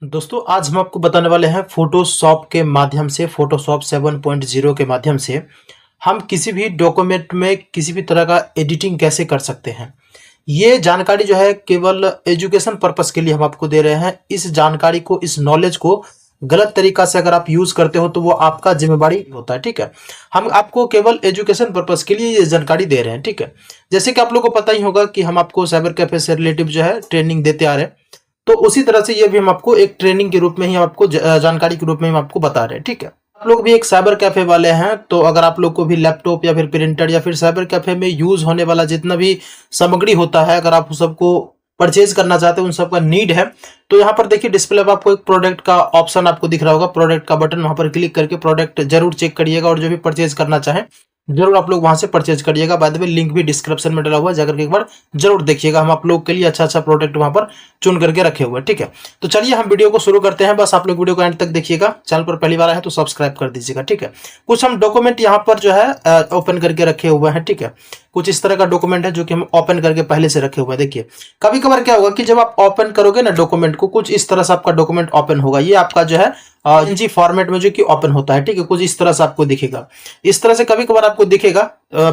दोस्तों आज हम आपको बताने वाले हैं फोटोशॉप के माध्यम से फोटोशॉप 7.0 के माध्यम से हम किसी भी डॉक्यूमेंट में किसी भी तरह का एडिटिंग कैसे कर सकते हैं। ये जानकारी जो है केवल एजुकेशन पर्पस के लिए हम आपको दे रहे हैं। इस जानकारी को, इस नॉलेज को गलत तरीका से अगर आप यूज करते हो तो वो आपका जिम्मेवारी होता है। ठीक है, हम आपको केवल एजुकेशन पर्पस के लिए ये जानकारी दे रहे हैं। ठीक है, जैसे कि आप लोगों को पता ही होगा कि हम आपको साइबर कैफे से रिलेटिव जो है ट्रेनिंग देते आ रहे हैं, तो उसी तरह से ये भी हम आपको एक ट्रेनिंग के रूप में ही आपको जानकारी के रूप में हम आपको बता रहे हैं। ठीक है, आप लोग भी एक साइबर कैफे वाले हैं, तो अगर आप लोग को भी लैपटॉप या फिर प्रिंटर या फिर साइबर कैफे में यूज होने वाला जितना भी सामग्री होता है, अगर आप उस सबको परचेज करना चाहते हैं, उन सबका नीड है, तो यहाँ पर देखिए डिस्प्ले पर आपको एक प्रोडक्ट का ऑप्शन आपको दिख रहा होगा, प्रोडक्ट का बटन, वहां पर क्लिक करके प्रोडक्ट जरूर चेक करिएगा और जो भी परचेज करना चाहें जरूर आप लोग वहां से परचेज करिएगा। बाय द वे लिंक भी डिस्क्रिप्शन में डला हुआ है, जाकर के एक बार जरूर देखिएगा। हम आप लोग के लिए अच्छा अच्छा प्रोडक्ट वहां पर चुन करके रखे हुए हैं। ठीक है, तो चलिए हम वीडियो को शुरू करते हैं। बस आप लोग वीडियो को एंड तक देखिएगा। चैनल पर पहली बार आए हैं तो सब्सक्राइब कर दीजिएगा। ठीक है, कुछ हम डॉक्यूमेंट यहाँ पर जो है ओपन करके रखे हुए हैं। ठीक है, कुछ इस तरह का डॉक्यूमेंट है जो कि हम ओपन करके पहले से रखे हुए हैं। देखिए कभी कभार क्या होगा कि जब आप ओपन करोगे ना डॉक्यूमेंट को, कुछ इस तरह से आपका डॉक्यूमेंट ओपन होगा। ये आपका जो है PNG फॉर्मेट में जो कि ओपन होता है। ठीक है, कुछ इस तरह से आपको दिखेगा। इस तरह से कभी कभार आपको दिखेगा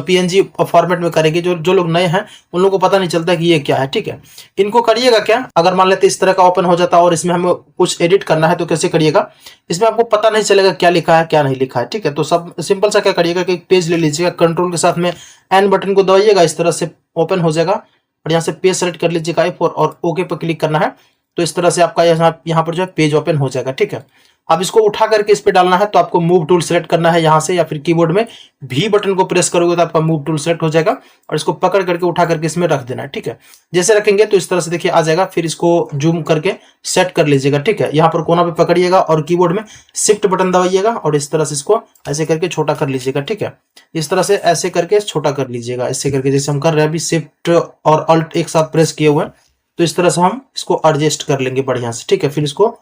PNG फॉर्मेट में करेंगे। जो लोग नए हैं उन लोगों को पता नहीं चलता कि ये क्या है। ठीक है, इनको करिएगा क्या, अगर मान लेते इस तरह का ओपन हो जाता और इसमें हमें कुछ एडिट करना है तो कैसे करिएगा, इसमें आपको पता नहीं चलेगा क्या लिखा है क्या नहीं लिखा है। ठीक है, तो सब सिंपल सा क्या करिएगा कि एक पेज ले लीजिएगा, कंट्रोल के साथ में एन बटन को दबाइएगा, इस तरह से ओपन हो जाएगा और यहाँ से पेज सेलेक्ट कर लीजिएगा F4 और ओके पर क्लिक करना है। तो इस तरह से आपका यहाँ पर जो है पेज ओपन हो जाएगा। ठीक है, अब इसको उठा करके इस पे डालना है तो आपको मूव टूल सेलेक्ट करना है यहाँ से, या फिर कीबोर्ड में भी बटन को प्रेस करोगे तो आपका मूव टूल सेलेक्ट हो जाएगा और इसको पकड़ करके उठा करके इसमें रख देना है। ठीक है, जैसे रखेंगे तो इस तरह से देखिए आ जाएगा। फिर इसको जूम करके सेट कर लीजिएगा। ठीक है, यहाँ पर कोना पे पकड़िएगा और कीबोर्ड में शिफ्ट बटन दबाइएगा और इस तरह से इसको ऐसे करके छोटा कर लीजिएगा। ठीक है, इस तरह से ऐसे करके छोटा कर लीजिएगा, ऐसे करके जैसे हम कर रहे हैं अभी, शिफ्ट और अल्ट एक साथ प्रेस किए हुए हैं। तो इस तरह से हम इसको एडजस्ट कर लेंगे बढ़िया से। ठीक है, फिर इसको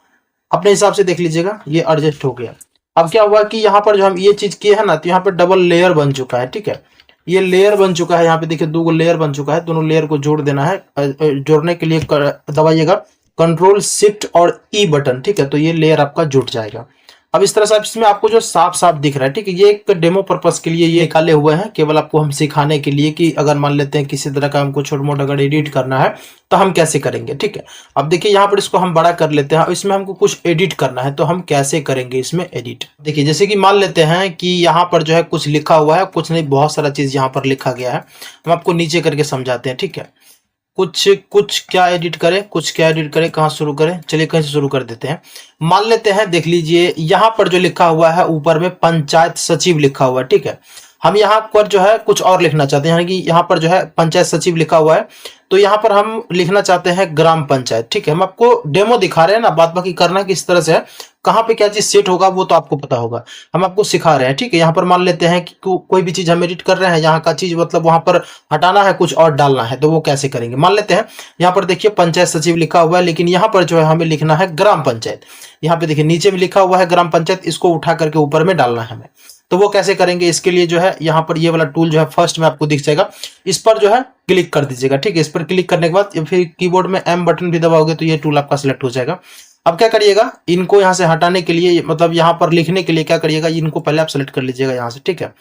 अपने हिसाब से देख लीजिएगा, ये एडजस्ट हो गया। अब क्या हुआ कि यहाँ पर जो हम ये चीज किए हैं ना, तो यहाँ पर डबल लेयर बन चुका है। ठीक है, ये लेयर बन चुका है। यहाँ पे देखिए दो लेयर बन चुका है, दोनों लेयर को जोड़ देना है। जोड़ने के लिए दबाइएगा कंट्रोल शिफ्ट और ई बटन। ठीक है, तो ये लेयर आपका जुट जाएगा। अब इस तरह से इसमें आपको जो साफ साफ दिख रहा है। ठीक है, ये एक डेमो पर्पस के लिए ये निकाले हुए हैं, केवल आपको हम सिखाने के लिए कि अगर मान लेते हैं किसी तरह का हमको छोटा मोटा अगर एडिट करना है तो हम कैसे करेंगे। ठीक है, अब देखिए यहाँ पर इसको हम बड़ा कर लेते हैं। इसमें हमको कुछ एडिट करना है तो हम कैसे करेंगे इसमें एडिट। देखिए जैसे कि मान लेते हैं कि यहाँ पर जो है कुछ लिखा हुआ है, कुछ नहीं बहुत सारा चीज यहाँ पर लिखा गया है। हम आपको नीचे करके समझाते हैं। ठीक है, कुछ कुछ क्या एडिट करें, कुछ क्या एडिट करें, कहाँ शुरू करें, चलिए कहीं से शुरू कर देते हैं। मान लेते हैं, देख लीजिए यहाँ पर जो लिखा हुआ है ऊपर में पंचायत सचिव लिखा हुआ है। ठीक है, हम यहाँ पर जो है कुछ और लिखना चाहते हैं, यानी कि यहाँ पर जो है पंचायत सचिव लिखा हुआ है, तो यहाँ पर हम लिखना चाहते हैं ग्राम पंचायत। ठीक है, हम आपको डेमो दिखा रहे हैं ना, बात बाकी करना किस तरह से है, कहाँ पे क्या चीज सेट होगा वो तो आपको पता होगा, हम आपको सिखा रहे हैं। ठीक है, यहाँ पर मान लेते हैं कि कोई भी चीज हम एडिट कर रहे हैं, यहाँ का चीज मतलब वहां पर हटाना है, कुछ और डालना है, तो वो कैसे करेंगे। मान लेते हैं यहाँ पर देखिए पंचायत सचिव लिखा हुआ है, लेकिन यहाँ पर जो है हमें लिखना है ग्राम पंचायत। यहाँ पे देखिए नीचे में लिखा हुआ है ग्राम पंचायत, इसको उठा करके ऊपर में डालना है हमें। तो वो कैसे करेंगे, इसके लिए जो है यहाँ पर ये वाला टूल जो है फर्स्ट में आपको दिख जाएगा, इस पर जो है क्लिक कर दीजिएगा। ठीक है, इस पर क्लिक करने के बाद फिर कीबोर्ड में एम बटन भी दबाओगे तो ये टूल आपका सिलेक्ट हो जाएगा। अब क्या करिएगा, इनको यहाँ से हटाने के लिए, मतलब यहाँ पर लिखने के लिए क्या करिएगा, इनको पहले आप सेलेक्ट कर लीजिएगा यहाँ से। ठीक है,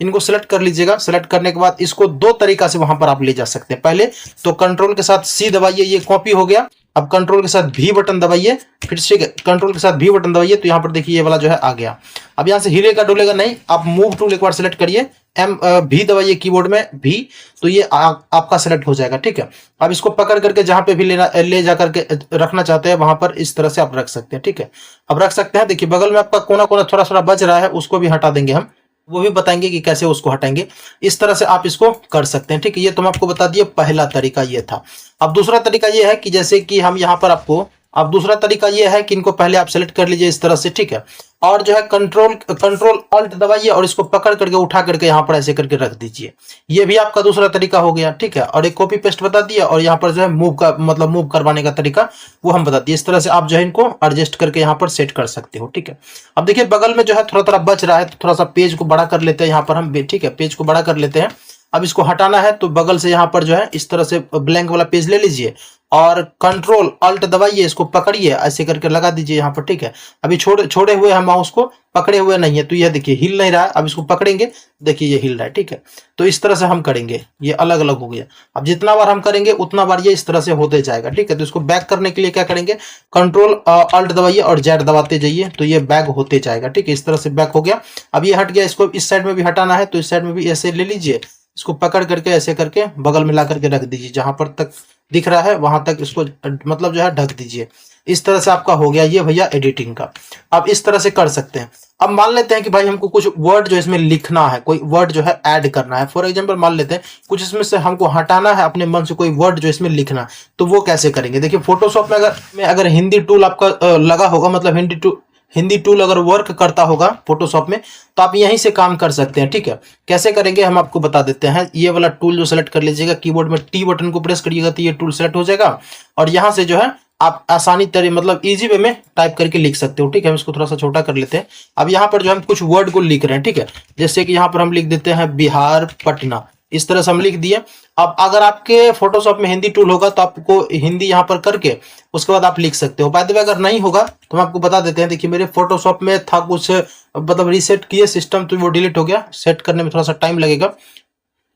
इनको सेलेक्ट कर लीजिएगा। सेलेक्ट करने के बाद इसको दो तरीका से वहां पर आप ले जा सकते हैं। पहले तो कंट्रोल के साथ सी दबाइए, ये कॉपी हो गया। अब कंट्रोल के साथ भी बटन दबाइए, फिर से कंट्रोल के साथ भी बटन दबाइए, तो यहाँ पर देखिए ये वाला जो है आ गया। अब यहाँ से हिलेगा डुलेगा नहीं, आप मूव टूल एक बार सेलेक्ट करिए, एम भी दबाइए कीबोर्ड में भी, तो ये आपका सेलेक्ट हो जाएगा। ठीक है, अब इसको पकड़ करके जहां पे भी ले जा करके रखना चाहते हैं वहां पर इस तरह से आप रख सकते हैं। ठीक है, अब रख सकते हैं। देखिए बगल में आपका कोना कोना थोड़ा थोड़ा बच रहा है, उसको भी हटा देंगे हम, वो भी बताएंगे कि कैसे उसको हटाएंगे। इस तरह से आप इसको कर सकते हैं। ठीक है, ये तो मैं आपको बता दिए, पहला तरीका ये था। अब दूसरा तरीका ये है कि जैसे कि हम यहाँ पर आपको, अब दूसरा तरीका ये है कि इनको पहले आप सेलेक्ट कर लीजिए इस तरह से। ठीक है, और जो है कंट्रोल अल्ट दबाइए और इसको पकड़ करके उठा करके यहाँ पर ऐसे करके रख दीजिए। ये भी आपका दूसरा तरीका हो गया। ठीक है, और एक कॉपी पेस्ट बता दिया, और यहाँ पर जो है मूव का मतलब मूव करवाने का तरीका वो हम बता दिए। इस तरह से आप जो है इनको एडजस्ट करके यहाँ पर सेट कर सकते हो। ठीक है, अब देखिए बगल में जो है थोड़ा थोड़ा बच रहा है, तो थोड़ा सा पेज को बड़ा कर लेते हैं यहाँ पर हम। ठीक है, पेज को बड़ा कर लेते हैं। अब इसको हटाना है तो बगल से यहाँ पर जो है इस तरह से ब्लैंक वाला पेज ले लीजिए और कंट्रोल अल्ट दबाइए, इसको पकड़िए, ऐसे करके लगा दीजिए यहाँ पर, ठीक है। अभी छोड़े हुए हैं माउस को, पकड़े हुए नहीं है, तो यह देखिए हिल नहीं रहा है। अब इसको पकड़ेंगे, देखिए ये हिल रहा है, ठीक है। तो इस तरह से हम करेंगे, ये अलग अलग हो गया। अब जितना बार हम करेंगे उतना बार ये इस तरह से होते जाएगा, ठीक है। तो इसको बैक करने के लिए क्या करेंगे, कंट्रोल अल्ट दबाइए और जेड दबाते जाइए, तो ये बैक होते जाएगा, ठीक है। इस तरह से बैक हो गया। अब ये हट गया, इसको इस साइड में भी हटाना है, तो इस साइड में भी ऐसे ले लीजिए, इसको पकड़ करके ऐसे करके बगल में ला करके रख दीजिए, जहां पर तक दिख रहा है वहां तक इसको मतलब जो है ढक दीजिए। इस तरह से आपका हो गया ये भैया एडिटिंग का। अब इस तरह से कर सकते हैं। अब मान लेते हैं कि भाई हमको कुछ वर्ड जो इसमें लिखना है, कोई वर्ड जो है ऐड करना है। फॉर एग्जांपल मान लेते हैं कुछ इसमें से हमको हटाना है अपने मन से, कोई वर्ड जो इसमें लिखना है, तो वो कैसे करेंगे। देखिए फोटोशॉप में अगर हिंदी टूल आपका लगा होगा, मतलब हिंदी टूल अगर वर्क करता होगा फोटोशॉप में, तो आप यहीं से काम कर सकते हैं, ठीक है। कैसे करेंगे हम आपको बता देते हैं। ये वाला टूल जो सेलेक्ट कर लीजिएगा, कीबोर्ड में टी बटन को प्रेस करिएगा तो ये टूल सेलेक्ट हो जाएगा, और यहाँ से जो है आप आसानी तरीके मतलब इजी वे में टाइप करके लिख सकते हो, ठीक है। हम इसको थोड़ा सा छोटा कर लेते हैं। अब यहाँ पर जो हम कुछ वर्ड को लिख रहे हैं, ठीक है, जैसे कि यहाँ पर हम लिख देते हैं बिहार पटना, इस तरह से हम लिख दिए। अब अगर आपके फोटोशॉप में हिंदी टूल होगा तो आपको हिंदी यहाँ पर करके उसके बाद आप लिख सकते हो। बाय द वे अगर नहीं होगा तो हम आपको बता देते हैं। देखिए मेरे फोटोशॉप में था कुछ मतलब रीसेट किए सिस्टम, तो वो डिलीट हो गया। सेट करने में थोड़ा सा टाइम लगेगा,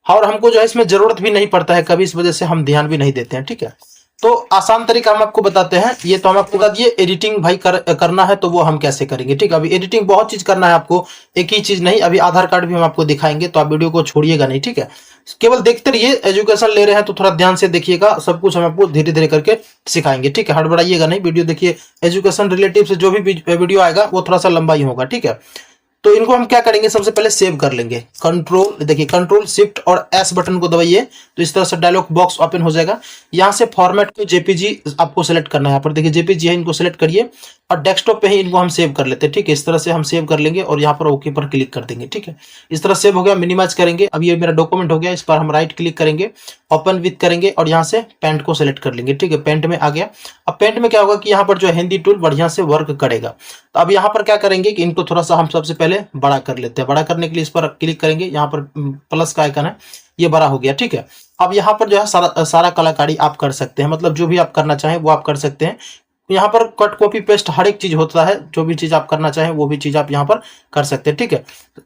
और हमको जो है इसमें जरूरत भी नहीं पड़ता है कभी, इस वजह से हम ध्यान भी नहीं देते हैं, ठीक है। तो आसान तरीका हम आपको बताते हैं। ये तो हम आपको बता दिए एडिटिंग भाई करना है तो वो हम कैसे करेंगे, ठीक है। अभी एडिटिंग बहुत चीज करना है आपको, एक ही चीज नहीं। अभी आधार कार्ड भी हम आपको दिखाएंगे, तो आप वीडियो को छोड़िएगा नहीं, ठीक है। केवल देखते रहिए, एजुकेशन ले रहे हैं तो थोड़ा ध्यान से देखिएगा, सब कुछ हम आपको धीरे धीरे करके सिखाएंगे, ठीक है। हड़बड़ाइएगा नहीं, वीडियो देखिए। एजुकेशन रिलेटिव से जो भी वीडियो आएगा वो थोड़ा सा लंबा ही होगा, ठीक है। तो इनको हम क्या करेंगे, सबसे पहले सेव कर लेंगे। कंट्रोल देखिए, कंट्रोल शिफ्ट और एस बटन को दबाइए, तो इस तरह से डायलॉग बॉक्स ओपन हो जाएगा। यहाँ से फॉर्मेट को जेपीजी आपको सेलेक्ट करना है। यहाँ पर देखिए जेपीजी है, इनको सेलेक्ट करिए और डेस्कटॉप पे ही इनको हम सेव कर लेते हैं, ठीक है। इस तरह से हम सेव कर लेंगे और यहाँ पर ओके पर क्लिक कर देंगे, ठीक है। इस तरह सेव हो गया। मिनिमाइज करेंगे। अब ये मेरा डॉक्यूमेंट हो गया, इस पर हम राइट क्लिक करेंगे, ओपन विथ करेंगे और यहाँ से पेंट को सेलेक्ट कर लेंगे, ठीक है। पेंट में आ गया। अब पेंट में क्या होगा कि यहाँ पर जो है हिंदी टूल बढ़िया से वर्क करेगा। तो अब यहाँ पर क्या करेंगे कि इनको थोड़ा सा हम सबसे पहले बड़ा कर लेते हैं। बड़ा करने के लिए इस पर क्लिक करेंगे, यहाँ पर प्लस का आइकन है, ये बड़ा हो गया, ठीक है। अब यहाँ पर जो है सारा कलाकारी आप कर सकते हैं, मतलब जो भी आप करना चाहें वो आप कर सकते हैं। यहाँ पर कट कॉपी पेस्ट हर एक चीज होता है, जो भी चीज आप करना चाहें वो भी चीज आप यहाँ पर कर सकते हैं, ठीक है।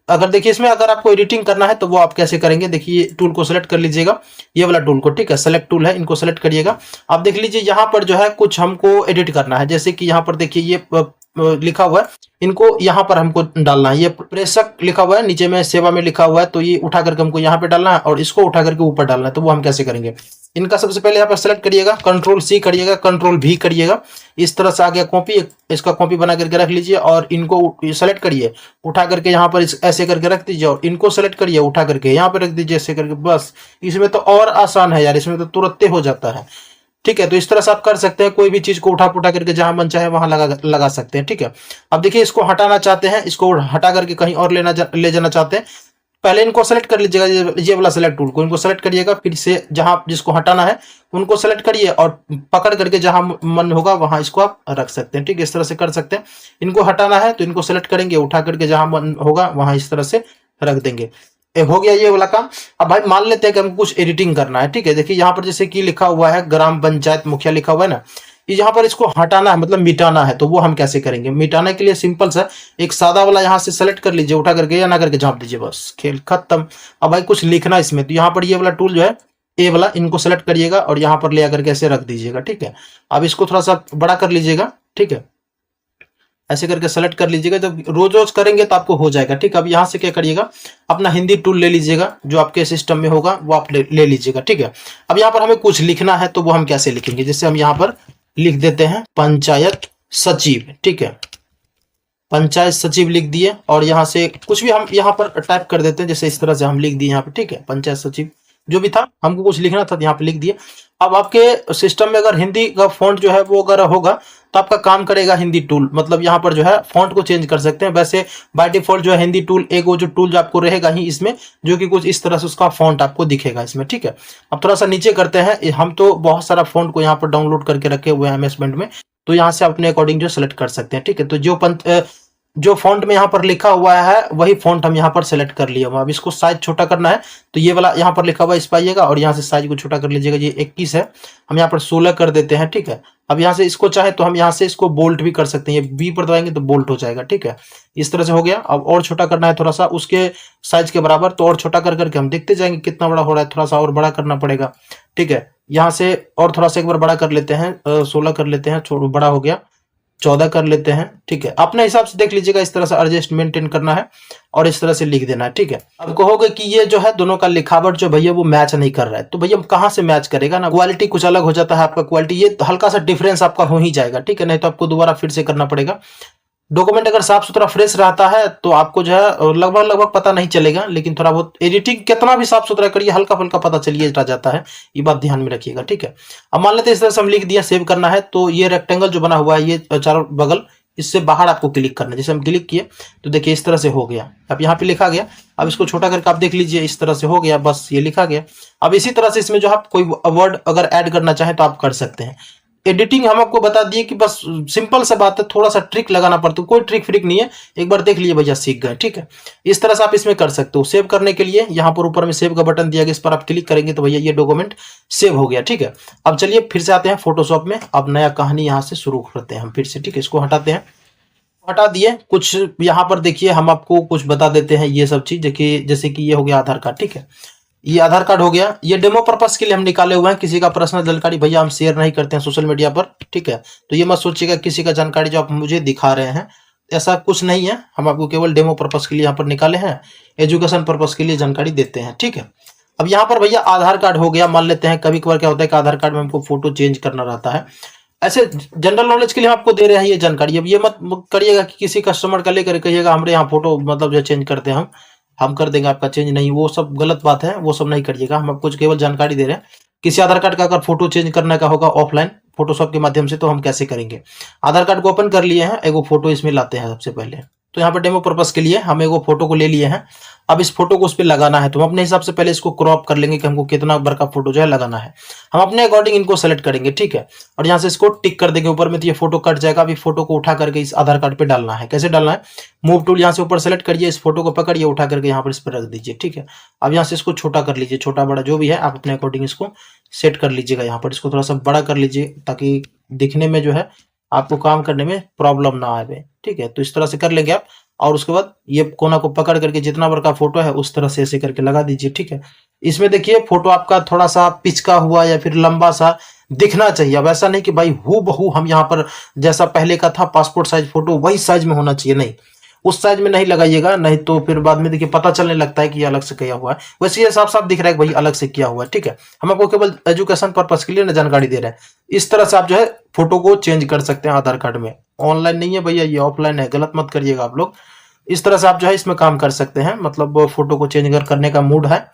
अगर देखिए इसमें अगर आपको एडिटिंग करना है तो वो आप कैसे करेंगे। देखिए टूल को सेलेक्ट कर लीजिएगा, ये वाला टूल को, ठीक है। सेलेक्ट टूल है, इनको सेलेक्ट करिएगा। आप देख लीजिए यहाँ पर जो है कुछ हमको एडिट करना है, जैसे कि यहाँ पर देखिए ये लिखा हुआ है, इनको यहाँ पर हमको डालना है। ये प्रेषक लिखा हुआ है, नीचे में सेवा में लिखा हुआ है, तो ये उठा करके हमको यहाँ पे डालना है और इसको उठा करके ऊपर डालना है। तो वो हम कैसे करेंगे, इनका सबसे पहले यहाँ पर सेलेक्ट करिएगा, कंट्रोल सी करिएगा, कंट्रोल भी करिएगा। इस तरह से आ गया कॉपी, इसका कॉपी बना करके रख लीजिए और इनको सेलेक्ट करिए, उठा करके यहाँ पर ऐसे करके रख दीजिए और इनको सेलेक्ट करिए, उठा करके यहाँ पर रख दीजिए ऐसे करके। बस इसमें तो और आसान है यार, इसमें तो तुरंत हो जाता है, ठीक है। तो इस तरह से आप कर सकते हैं, कोई भी चीज को उठा पुठा करके जहां मन चाहे वहां लगा सकते हैं, ठीक है। अब देखिए इसको हटाना चाहते हैं, इसको हटा करके कहीं और ले जाना चाहते हैं, पहले इनको सेलेक्ट कर लीजिएगा, ये वाला सेलेक्ट टूल को इनको सेलेक्ट करिएगा, फिर से जहां जिसको हटाना है उनको सेलेक्ट करिए और पकड़ करके जहां मन होगा वहां इसको आप रख सकते हैं, ठीक है। इस तरह से कर सकते हैं। इनको हटाना है तो इनको सेलेक्ट करेंगे, उठा करके जहां मन होगा वहां इस तरह से रख देंगे। हो गया ये वाला काम। अब भाई मान लेते हैं कि हमको कुछ एडिटिंग करना है, ठीक है। देखिए यहाँ पर जैसे कि लिखा हुआ है ग्राम पंचायत मुखिया लिखा हुआ है ना, यहाँ पर इसको हटाना है मतलब मिटाना है, तो वो हम कैसे करेंगे। मिटाने के लिए सिंपल सा एक सादा वाला यहाँ से सेलेक्ट कर लीजिए, उठा करके या ना करके झाँप दीजिए, बस खेल खत्म। अब भाई कुछ लिखना इसमें, तो यहाँ पर ये वाला टूल जो है ए वाला, इनको सेलेक्ट करिएगा और यहाँ पर ले आकर के ऐसे रख दीजिएगा, ठीक है। अब इसको थोड़ा सा बड़ा कर लीजिएगा, ठीक है, ऐसे करके सेलेक्ट कर लीजिएगा। जब रोज रोज करेंगे तो आपको हो जाएगा, ठीक है। अब यहाँ से क्या करिएगा, अपना हिंदी टूल ले लीजिएगा, जो आपके सिस्टम में होगा वो आप ले लीजिएगा, ठीक है। अब यहाँ पर हमें कुछ लिखना है, तो वो हम कैसे लिखेंगे, जैसे हम यहाँ पर लिख देते हैं पंचायत सचिव, ठीक है। पंचायत सचिव लिख दिए और यहाँ से कुछ भी हम यहाँ पर टाइप कर देते हैं, जैसे इस तरह से हम लिख दिए यहाँ पे, ठीक है। पंचायत सचिव जो भी था, हमको कुछ लिखना था, यहाँ पे लिख दिए। अब आपके सिस्टम में अगर हिंदी का फॉन्ट जो है वो अगर होगा तो आपका काम करेगा हिंदी टूल, मतलब यहाँ पर जो है फॉन्ट को चेंज कर सकते हैं। वैसे बाय डिफॉल्ट जो है हिंदी टूल एक वो जो टूल जो आपको रहेगा ही इसमें, जो कि कुछ इस तरह से उसका फॉन्ट आपको दिखेगा इसमें, ठीक है। अब थोड़ा सा नीचे करते हैं, हम तो बहुत सारा फॉन्ट को यहाँ पर डाउनलोड करके रखे हुए हैं एमएस पेंट में, तो यहाँ से अपने अकॉर्डिंग जो सेलेक्ट कर सकते हैं, ठीक है। तो जो जो फ़ॉन्ट में यहाँ पर लिखा हुआ है वही फ़ॉन्ट हम यहाँ पर सेलेक्ट कर लिए हुआ। अब इसको साइज़ छोटा करना है तो ये वाला यहाँ पर लिखा हुआ है इस पाइएगा और यहाँ से साइज़ को छोटा कर लीजिएगा। ये 21 है, हम यहाँ पर 16 कर देते हैं, ठीक है। अब यहाँ से इसको चाहे तो हम यहाँ से इसको बोल्ट भी कर सकते हैं, ये बी पर दबाएंगे तो बोल्ट हो जाएगा, ठीक है। इस तरह से हो गया। अब और छोटा करना है थोड़ा सा उसके साइज़ के बराबर, तो और छोटा कर करके हम देखते जाएंगे कितना बड़ा हो रहा है, थोड़ा सा और बड़ा करना पड़ेगा, ठीक है। यहाँ से और थोड़ा सा एक बार बड़ा कर लेते हैं, 16 कर लेते हैं, बड़ा हो गया, 14 कर लेते हैं, ठीक है। अपने हिसाब से देख लीजिएगा, इस तरह से एडजस्ट मेंटेन करना है और इस तरह से लिख देना है, ठीक है। अब कहोगे कि ये जो है दोनों का लिखावट जो भैया वो मैच नहीं कर रहा है, तो भैया कहाँ से मैच करेगा ना, क्वालिटी कुछ अलग हो जाता है आपका, क्वालिटी ये हल्का सा डिफरेंस आपका हो ही जाएगा, ठीक है। नहीं तो आपको दोबारा फिर से करना पड़ेगा। डॉक्यूमेंट अगर साफ सुथरा फ्रेश रहता है तो आपको जो है लगभग पता नहीं चलेगा, लेकिन थोड़ा बहुत एडिटिंग कितना भी साफ सुथरा करिए हल्का फुल्का पता चलिए जाता है, ये बात ध्यान में रखिएगा, ठीक है। अब मान लेते हैं इस तरह से हम लिख दिया, सेव करना है तो ये रेक्टेंगल जो बना हुआ है ये चारों बगल, इससे बाहर आपको क्लिक करना है। जैसे हम क्लिक किए तो देखिए इस तरह से हो गया, अब यहाँ पे लिखा गया। अब इसको छोटा करके आप देख लीजिए, इस तरह से हो गया, बस ये लिखा गया। अब इसी तरह से इसमें जो आप कोई वर्ड अगर ऐड करना चाहें तो आप कर सकते हैं। एडिटिंग हम आपको बता दिए कि बस सिंपल सा बात है, थोड़ा सा ट्रिक लगाना पड़ता है, कोई ट्रिक फ्रिक नहीं है, एक बार देख लिए भैया सीख गए, ठीक है। इस तरह से आप इसमें कर सकते हो। सेव करने के लिए यहाँ पर ऊपर में सेव का बटन दिया गया, इस पर आप क्लिक करेंगे तो भैया ये डॉक्यूमेंट सेव हो गया, ठीक है। अब चलिए फिर से आते हैं फोटोशॉप में, अब नया कहानी यहाँ से शुरू करते हैं हम फिर से, ठीक है। इसको हटाते हैं, हटा दिए। कुछ यहाँ पर देखिए हम आपको कुछ बता देते हैं, ये सब चीज देखिए, जैसे कि ये हो गया आधार कार्ड, ठीक है। ये आधार कार्ड हो गया, ये डेमो पर्पस के लिए हम निकाले हुए हैं, किसी का पर्सनल जानकारी भैया हम शेयर नहीं करते हैं सोशल मीडिया पर, ठीक है। तो ये मत सोचिएगा किसी का जानकारी जो आप मुझे दिखा रहे हैं, ऐसा कुछ नहीं है। हम आपको केवल डेमो पर्पस के लिए यहाँ पर निकाले हैं, एजुकेशन पर्पस के लिए जानकारी देते हैं, ठीक है। अब यहाँ पर भैया आधार कार्ड हो गया। मान लेते हैं कभी कभार क्या होता है कि आधार कार्ड में हमको फोटो चेंज करना रहता है, ऐसे जनरल नॉलेज के लिए हम आपको दे रहे हैं ये जानकारी। अब ये मत करिएगा कि किसी कस्टमर का लेकर कहिएगा हमारे यहाँ फोटो मतलब जो चेंज करते हैं हम कर देंगे आपका चेंज, नहीं, वो सब गलत बात है, वो सब नहीं करिएगा। हम आपको केवल जानकारी दे रहे हैं। किसी आधार कार्ड का अगर फोटो चेंज करने का होगा ऑफलाइन फोटोशॉप के माध्यम से, तो हम कैसे करेंगे। आधार कार्ड को ओपन कर लिए हैं, एगो फोटो इसमें लाते हैं सबसे पहले। तो यहाँ पर डेमो पर्पस के लिए हम एगो फोटो को ले लिए हैं। अब इस फोटो को उस पर लगाना है, तो हम अपने हिसाब से पहले इसको क्रॉप कर लेंगे कि हमको कितना बड़ा का फोटो जो है लगाना है। हम अपने अकॉर्डिंग इनको सेलेक्ट करेंगे, ठीक है। और यहाँ से इसको टिक कर देंगे ऊपर में, तो ये फोटो कट जाएगा। अभी फोटो को उठा करके इस आधार कार्ड पे डालना है। कैसे डालना है, मूव टूल यहाँ से ऊपर सेलेक्ट करिए, इस फोटो को पकड़िए, उठा करके यहाँ पर इस पर रख दीजिए, ठीक है। अब यहाँ से इसको छोटा कर लीजिए, छोटा बड़ा जो भी है आप अपने अकॉर्डिंग इसको सेट कर लीजिएगा। यहाँ पर इसको थोड़ा सा बड़ा कर लीजिए ताकि दिखने में जो है आपको काम करने में प्रॉब्लम ना आए, ठीक है। तो इस तरह से कर लेंगे आप, और उसके बाद ये कोना को पकड़ करके जितना बड़ा फोटो है उस तरह से ऐसे करके लगा दीजिए, ठीक है। इसमें देखिए फोटो आपका थोड़ा सा पिचका हुआ या फिर लंबा सा दिखना चाहिए। अब ऐसा नहीं कि भाई हूबहू हम यहाँ पर जैसा पहले का था पासपोर्ट साइज फोटो वही साइज में होना चाहिए, नहीं, उस साइज में नहीं लगाइएगा, नहीं तो फिर बाद में देखिए पता चलने लगता है कि ये अलग से किया हुआ है। वैसे ये साफ साफ दिख रहा है कि भाई अलग से किया हुआ है, ठीक है। हम आपको केवल एजुकेशन पर्पस के लिए ना जानकारी दे रहे हैं। इस तरह से आप जो है फोटो को चेंज कर सकते हैं आधार कार्ड में। ऑनलाइन नहीं है भैया, ये ऑफलाइन है, गलत मत करिएगा आप लोग। इस तरह से आप जो है इसमें काम कर सकते हैं, मतलब फोटो को चेंज करने का मूड है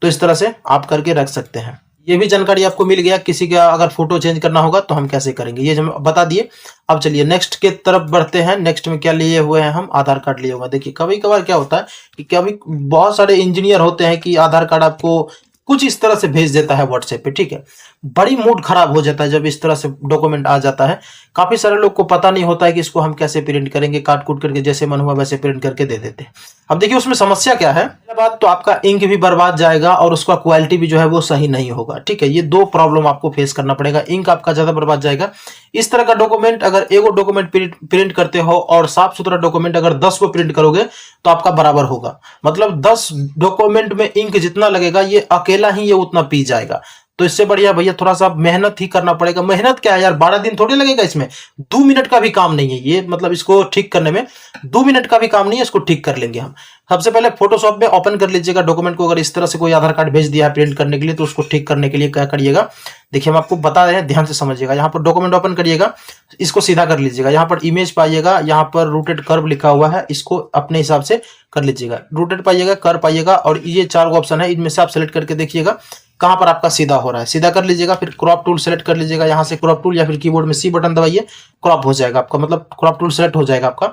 तो इस तरह से आप करके रख सकते हैं। ये भी जानकारी आपको मिल गया, किसी का अगर फोटो चेंज करना होगा तो हम कैसे करेंगे ये हम बता दिए। अब चलिए नेक्स्ट के तरफ बढ़ते हैं। नेक्स्ट में क्या लिए हुए हैं हम, आधार कार्ड लिए हुए हैं। देखिए कभी कभार क्या होता है कि कभी बहुत सारे इंजीनियर होते हैं कि आधार कार्ड आपको कुछ इस तरह से भेज देता है व्हाट्सएप पे, ठीक है। बड़ी मूड खराब हो जाता है जब इस तरह से डॉक्यूमेंट आ जाता है। काफी सारे लोग को पता नहीं होता है कि इसको हम कैसे प्रिंट करेंगे, काट कूट करके जैसे मन हुआ वैसे प्रिंट करके दे देते हैं। अब देखिए उसमें समस्या क्या है, बात तो आपका इंक भी बर्बाद जाएगा और उसका क्वालिटी भी जो है वो सही नहीं होगा, ठीक है। ये दो प्रॉब्लम आपको फेस करना पड़ेगा, इंक आपका ज्यादा बर्बाद जाएगा। इस तरह का डॉक्यूमेंट अगर एगो डॉक्यूमेंट प्रिंट करते हो और साफ सुथरा डॉक्यूमेंट अगर 10 को प्रिंट करोगे तो आपका बराबर होगा। मतलब 10 डॉक्यूमेंट में इंक जितना लगेगा ये अकेला ही ये उतना पी जाएगा। तो इससे बढ़िया भैया थोड़ा सा मेहनत ही करना पड़ेगा। मेहनत क्या है यार, 12 दिन थोड़ी लगेगा, इसमें 2 मिनट का भी काम नहीं है ये, मतलब इसको ठीक करने में 2 मिनट का भी काम नहीं है, इसको ठीक कर लेंगे हम। सबसे पहले फोटोशॉप में ओपन कर लीजिएगा डॉक्यूमेंट को। अगर इस तरह से कोई आधार कार्ड भेज दिया है प्रिंट करने के लिए तो उसको ठीक करने के लिए क्या करिएगा, देखिए हम आपको बता रहे हैं, ध्यान से समझिएगा। यहाँ पर डॉक्यूमेंट ओपन करिएगा, इसको सीधा कर लीजिएगा। यहाँ पर इमेज पाइएगा, यहाँ पर रूटेड कर्व लिखा हुआ है, इसको अपने हिसाब से कर लीजिएगा। रूटेड पाइएगा, कर्व पाइएगा, और ये 4 ऑप्शन है, इनमें से आप सेलेक्ट करके देखिएगा कहां पर आपका सीधा हो रहा है, सीधा कर लीजिएगा। फिर क्रॉप टूल सेलेक्ट कर लीजिएगा, यहाँ से क्रॉप टूल या फिर कीबोर्ड में सी बटन दबाइए, क्रॉप हो जाएगा आपका, मतलब क्रॉप टूल सेलेक्ट हो जाएगा आपका।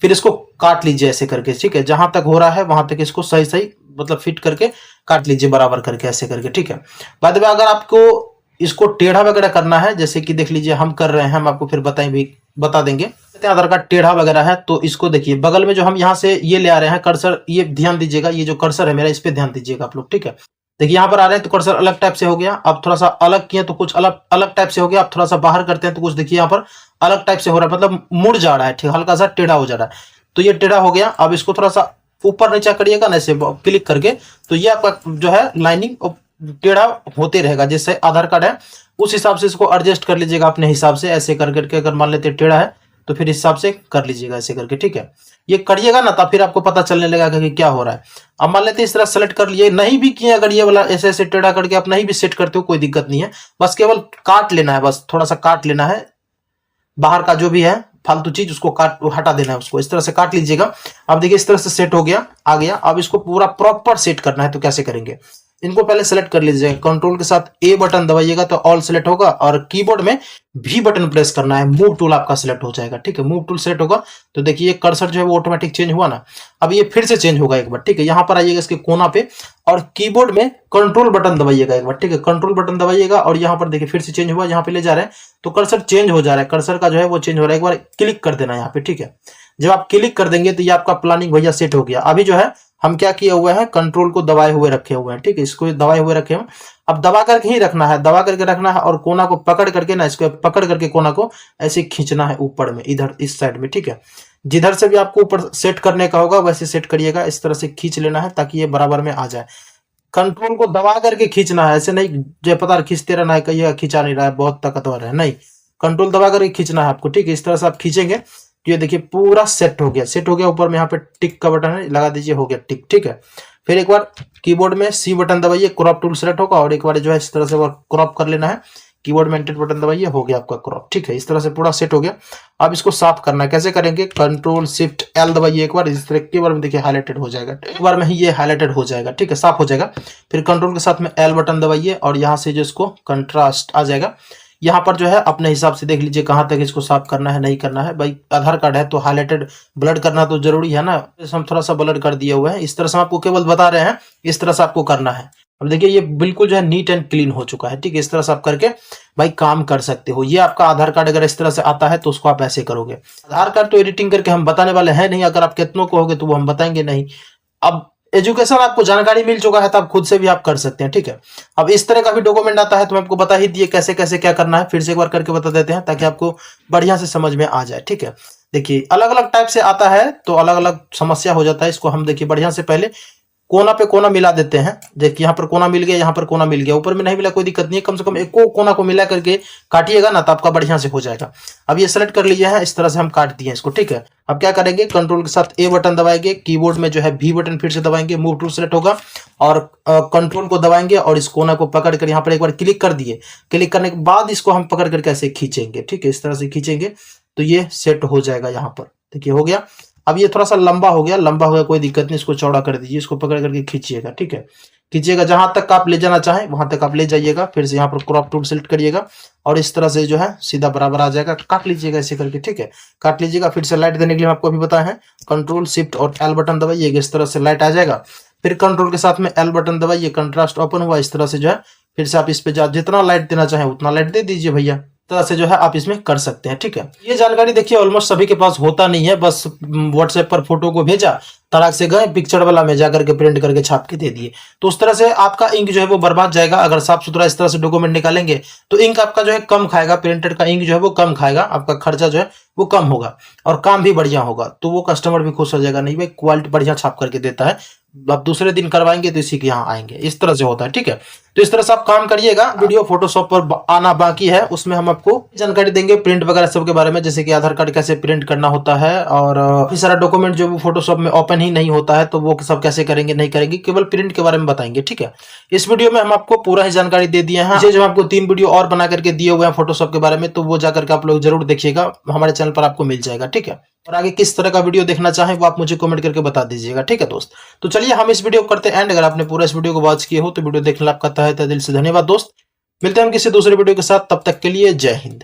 फिर इसको काट लीजिए ऐसे करके, ठीक है। जहां तक हो रहा है वहां तक इसको सही सही मतलब फिट करके काट लीजिए, बराबर करके ऐसे करके, ठीक है। बाद में अगर आपको इसको टेढ़ा वगैरह करना है, जैसे कि देख लीजिए हम कर रहे हैं, हम आपको फिर बता देंगे। आधार कार्ड टेढ़ा वगैरह है तो इसको देखिए बगल में जो हम यहाँ से ये ले आ रहे हैं कर्सर, ये ध्यान दीजिएगा, ये जो कर्सर है मेरा इस पे ध्यान दीजिएगा आप लोग, ठीक है। देखिए यहाँ पर आ रहे हैं तो कर्सर अलग टाइप से हो गया, अब थोड़ा सा अलग किए तो कुछ अलग अलग टाइप से हो गया, अब थोड़ा सा बाहर करते हैं तो कुछ देखिए यहाँ पर अलग टाइप से हो रहा है, मतलब मुड़ जा रहा है, ठीक, हल्का सा टेढ़ा हो जा रहा है। तो ये टेढ़ा हो गया, अब इसको थोड़ा सा ऊपर नीचे करिएगा ना ऐसे क्लिक करके, तो ये आपका जो है लाइनिंग टेढ़ा होते रहेगा। जैसे आधार कार्ड है उस हिसाब से इसको एडजस्ट कर लीजिएगा अपने हिसाब से, ऐसे कर करके। अगर मान लेते टेढ़ा है तो फिर इस हिसाब से कर लीजिएगा ऐसे करके, ठीक है। ये करिएगा ना तब फिर आपको पता चलने लगेगा कि क्या हो रहा है। अब मान लेते इस तरह सेलेक्ट कर लिए, नहीं भी किए अगर ये वाला ऐसे ऐसे टेढ़ा करके आप नहीं भी सेट करते हो कोई दिक्कत नहीं है, बस केवल काट लेना है, बस थोड़ा सा काट लेना है, बाहर का जो भी है फालतू चीज उसको काट हटा देना है, उसको इस तरह से काट लीजिएगा। अब देखिए इस तरह से सेट हो गया, आ गया। अब इसको पूरा प्रॉपर सेट करना है तो कैसे करेंगे, इनको पहले सेलेक्ट कर लीजिएगा, कंट्रोल के साथ ए बटन दबाइएगा तो ऑल सेलेक्ट होगा, और कीबोर्ड में भी बटन प्रेस करना है, मूव टूल आपका सेलेक्ट हो जाएगा, ठीक है। मूव टूल सेलेक्ट होगा तो देखिए कर्सर जो है वो ऑटोमेटिक चेंज हुआ ना। अब ये फिर से चेंज होगा एक बार, ठीक है। यहाँ पर आइएगा इसके कोना पे और कीबोर्ड में कंट्रोल बटन दबाइएगा एक बार, ठीक है। कंट्रोल बटन दबाइएगा और यहाँ पर देखिए फिर से चेंज हुआ, यहाँ पे ले जा रहे हैं तो कर्सर चेंज हो जा रहा है, कर्सर का जो है वो चेंज हो रहा है। एक बार क्लिक कर देना यहाँ पे, ठीक है। जब आप क्लिक कर देंगे तो ये आपका प्लानिंग भैया सेट हो गया। अभी जो है हम क्या किए हुए हैं, कंट्रोल को दबाए हुए रखे हुए हैं, ठीक है। इसको दबाए हुए रखे हुए, अब दबा करके ही रखना है, दबा करके रखना है, और कोना को पकड़ करके ना, इसको पकड़ करके कोना को ऐसे खींचना है ऊपर में, इधर इस साइड में, ठीक है। जिधर से भी आपको ऊपर सेट करने का होगा वैसे सेट करिएगा, इस तरह से खींच लेना है ताकि ये बराबर में आ जाए। कंट्रोल को दबा करके खींचना है, ऐसे नहीं जय पता खींचते रहना है, कहिएगा खींचा नहीं रहा है बहुत ताकतवर है, नहीं, कंट्रोल दबा करके खींचना है आपको, ठीक है। इस तरह से आप खींचेंगे तो ये देखिए पूरा सेट हो गया, सेट हो गया। ऊपर में यहाँ पे टिक का बटन है, लगा दीजिए, हो गया टिक, ठीक है। फिर एक बार कीबोर्ड में सी बटन दबाइए, क्रॉप टूल सेलेक्ट होगा, और एक बार जो है इस तरह से क्रॉप कर लेना है, कीबोर्ड में एंटर बटन दबाइए, हो गया आपका क्रॉप, ठीक है। इस तरह से पूरा सेट हो गया। अब इसको साफ करना है, कैसे करेंगे, कंट्रोल शिफ्ट एल दबाइए एक बार, इस तरह के बार में देखिए हाईलाइटेड हो जाएगा, एक बार में ही ये हाईलाइटेड हो जाएगा, ठीक है, साफ हो जाएगा। फिर कंट्रोल के साथ में एल बटन दबाइए और यहाँ से जो इसको कंट्रास्ट आ जाएगा। यहाँ पर जो है अपने हिसाब से देख लीजिए कहाँ तक इसको साफ करना है, नहीं करना है। भाई आधार कार्ड है तो हाईलाइटेड ब्लड करना तो जरूरी है ना, हम थोड़ा सा ब्लड कर दिए हुए हैं, इस तरह से हम आपको केवल बता रहे हैं, इस तरह से आपको करना है। अब देखिए ये बिल्कुल जो है नीट एंड क्लीन हो चुका है, ठीक है। इस तरह से आप करके भाई काम कर सकते हो। ये आपका आधार कार्ड अगर इस तरह से आता है तो उसको आप ऐसे करोगे। आधार कार्ड तो एडिटिंग करके हम बताने वाले हैं नहीं, अगर आप कितनों को होगे तो वो हम बताएंगे नहीं। अब एजुकेशन आपको जानकारी मिल चुका है तो आप खुद से भी आप कर सकते हैं, ठीक है। अब इस तरह का भी डॉक्यूमेंट आता है तो मैं आपको बता ही दिए कैसे कैसे क्या करना है, फिर से एक बार करके बता देते हैं ताकि आपको बढ़िया से समझ में आ जाए, ठीक है। देखिए अलग अलग टाइप से आता है तो अलग अलग समस्या हो जाता है। इसको हम देखिए बढ़िया से पहले कोना पे कोना मिला देते हैं। देखिए यहाँ पर कोना मिल गया, यहाँ पर कोना मिल गया, ऊपर में नहीं मिला कोई दिक्कत नहीं है, कम से कम एक कोना को मिला करके काटिएगा ना तो आपका बढ़िया से हो जाएगा। अब ये सेलेक्ट कर लीजिए है, इस तरह से हम काट दिए इसको, ठीक है। अब क्या करेंगे, कंट्रोल के साथ ए बटन दबाएंगे, कीबोर्ड में जो है भी बटन फिर से दबाएंगे, मूव टूल सेलेक्ट होगा, और कंट्रोल को दबाएंगे और इस कोना को पकड़ कर यहाँ पर एक बार क्लिक कर दिए। क्लिक करने के बाद इसको हम पकड़ करके ऐसे खींचेंगे, ठीक है। इस तरह से खींचेंगे तो ये सेट हो जाएगा। यहाँ पर देखिए हो गया। अब ये थोड़ा सा लंबा हो गया, लंबा हो गया कोई दिक्कत नहीं, इसको चौड़ा कर दीजिए, इसको पकड़ करके खींचिएगा, ठीक है। खींचिएगा जहां तक आप ले जाना चाहें वहां तक आप ले जाइएगा। फिर से यहाँ पर क्रॉप टूल सेलेक्ट करिएगा और इस तरह से जो है सीधा बराबर आ जाएगा, काट लीजिएगा ऐसे करके, ठीक है। काट लीजिएगा। फिर से लाइट देने के लिए आपको अभी बताया है, कंट्रोल शिफ्ट और एल बटन दबाइएगा, इस तरह से लाइट आ जाएगा। फिर कंट्रोल के साथ में एल बटन दबाइए, कंट्रास्ट ओपन हुआ, इस तरह से जो है फिर से आप इस पे जितना लाइट देना चाहें उतना लाइट दे दीजिए भैया, तरह से जो है आप इसमें कर सकते हैं, ठीक है। ये जानकारी देखिए ऑलमोस्ट सभी के पास होता नहीं है, बस व्हाट्सएप पर फोटो को भेजा, तड़ाक से गए पिक्चर वाला में जाकर के प्रिंट करके छाप के दे दिए, तो उस तरह से आपका इंक जो है वो बर्बाद जाएगा। अगर साफ सुथरा इस तरह से डॉक्यूमेंट निकालेंगे तो इंक आपका जो है कम खाएगा, प्रिंटेड का इंक जो है वो कम खाएगा, आपका खर्चा जो है वो कम होगा और काम भी बढ़िया होगा, तो वो कस्टमर भी खुश हो जाएगा, नहीं भाई क्वालिटी बढ़िया छाप करके देता है, आप दूसरे दिन करवाएंगे तो इसी के यहाँ आएंगे, इस तरह से होता है, ठीक है। तो इस तरह से आप काम करिएगा। वीडियो फोटोशॉप पर आना बाकी है, उसमें हम आपको जानकारी देंगे प्रिंट वगैरह सब के बारे में, जैसे कि आधार कार्ड कैसे प्रिंट करना होता है और काफी सारा डॉक्यूमेंट जो वो फोटोशॉप में ओपन ही नहीं होता है तो वो सब कैसे करेंगे नहीं करेंगे, केवल प्रिंट के बारे में बताएंगे, ठीक है। इस वीडियो में हम आपको पूरा ही जानकारी दे दिए हैं। जो आपको 3 वीडियो और बना करके दिए हुए हैं फोटोशॉप के बारे में, तो वो जाकर के आप लोग जरूर देखिएगा, हमारे चैनल पर आपको मिल जाएगा, ठीक है। और आगे किस तरह का वीडियो देखना चाहें वो आप मुझे कमेंट करके बता दीजिएगा, ठीक है दोस्त। तो चलिए हम इस वीडियो को करते हैं एंड। अगर आपने पूरा इस वीडियो को वॉच किए हो तो वीडियो देखने आपका तहे दिल से धन्यवाद दोस्त। मिलते हैं हम किसी दूसरे वीडियो के साथ, तब तक के लिए जय हिंद।